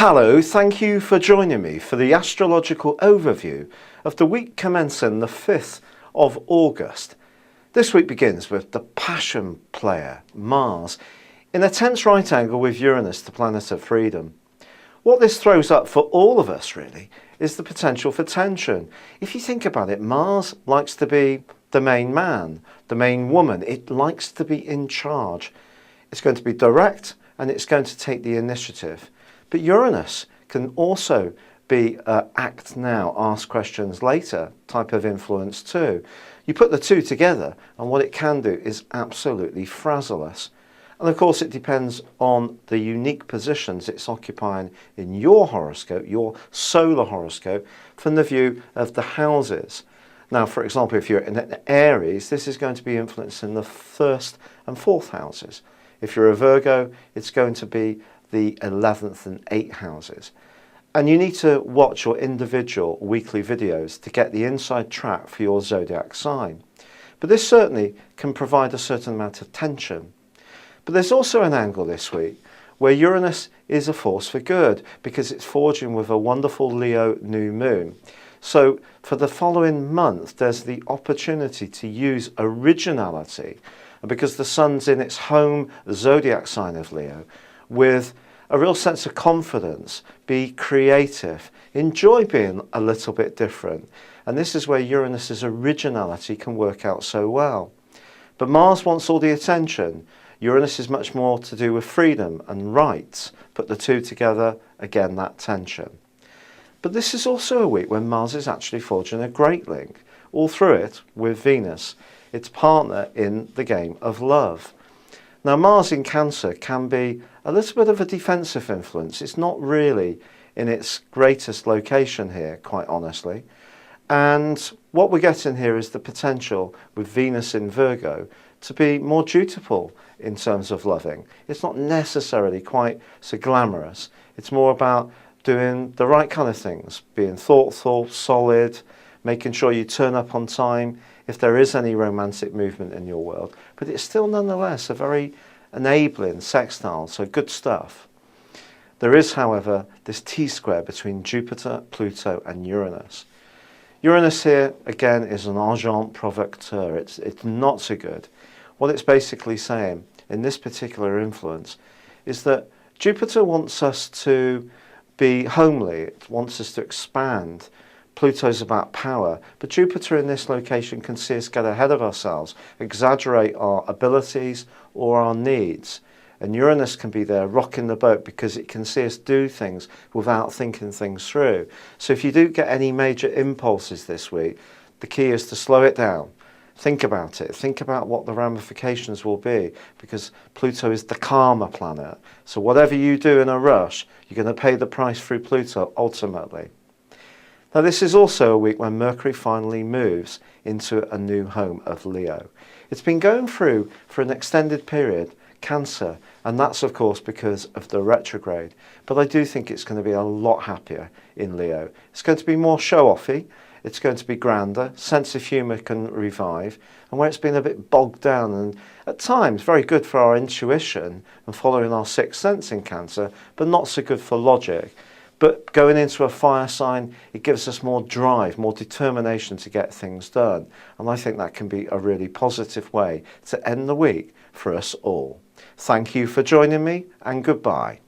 Hello, thank you for joining me for the astrological overview of the week commencing the 5th of August. This week begins with the passion player, Mars, in a tense right angle with Uranus, the planet of freedom. What this throws up for all of us, really, is the potential for tension. If you think about it, Mars likes to be the main man, the main woman. It likes to be in charge. It's going to be direct and it's going to take the initiative. But Uranus can also be act now, ask questions later type of influence too. You put the two together and what it can do is absolutely frazzle us. And of course it depends on the unique positions it's occupying in your horoscope, your solar horoscope, from the view of the houses. Now, for example, if you're in Aries, this is going to be influencing the 1st and 4th houses. If you're a Virgo, it's going to be the 11th and 8th houses. And you need to watch your individual weekly videos to get the inside track for your zodiac sign. But this certainly can provide a certain amount of tension. But there's also an angle this week where Uranus is a force for good because it's forging with a wonderful Leo new moon. So for the following month, there's the opportunity to use originality, and because the sun's in its home zodiac sign of Leo, with a real sense of confidence, be creative, enjoy being a little bit different. And this is where Uranus's originality can work out so well. But Mars wants all the attention. Uranus is much more to do with freedom and rights. Put the two together, again, that tension. But this is also a week when Mars is actually forging a great link, all through it, with Venus, its partner in the game of love. Now, Mars in Cancer can be a little bit of a defensive influence. It's not really in its greatest location here, quite honestly. And what we're getting here is the potential with Venus in Virgo to be more dutiful in terms of loving. It's not necessarily quite so glamorous. It's more about doing the right kind of things, being thoughtful, solid, making sure you turn up on time if there is any romantic movement in your world. But it's still nonetheless a very enabling sextile, so good stuff. There is, however, this T-square between Jupiter, Pluto and Uranus. Uranus here, again, is an agent provocateur. It's not so good. What it's basically saying in this particular influence is that Jupiter wants us to be homely, it wants us to expand. Pluto's about power, but Jupiter in this location can see us get ahead of ourselves, exaggerate our abilities or our needs. And Uranus can be there rocking the boat because it can see us do things without thinking things through. So if you do get any major impulses this week, the key is to slow it down. Think about it. Think about what the ramifications will be, because Pluto is the karma planet. So whatever you do in a rush, you're going to pay the price through Pluto ultimately. Now, this is also a week when Mercury finally moves into a new home of Leo. It's been going through for an extended period, Cancer, and that's of course because of the retrograde. But I do think it's going to be a lot happier in Leo. It's going to be more show-offy, it's going to be grander, sense of humour can revive, and where it's been a bit bogged down and at times very good for our intuition and following our sixth sense in Cancer, but not so good for logic. But going into a fire sign, it gives us more drive, more determination to get things done. And I think that can be a really positive way to end the week for us all. Thank you for joining me, and goodbye.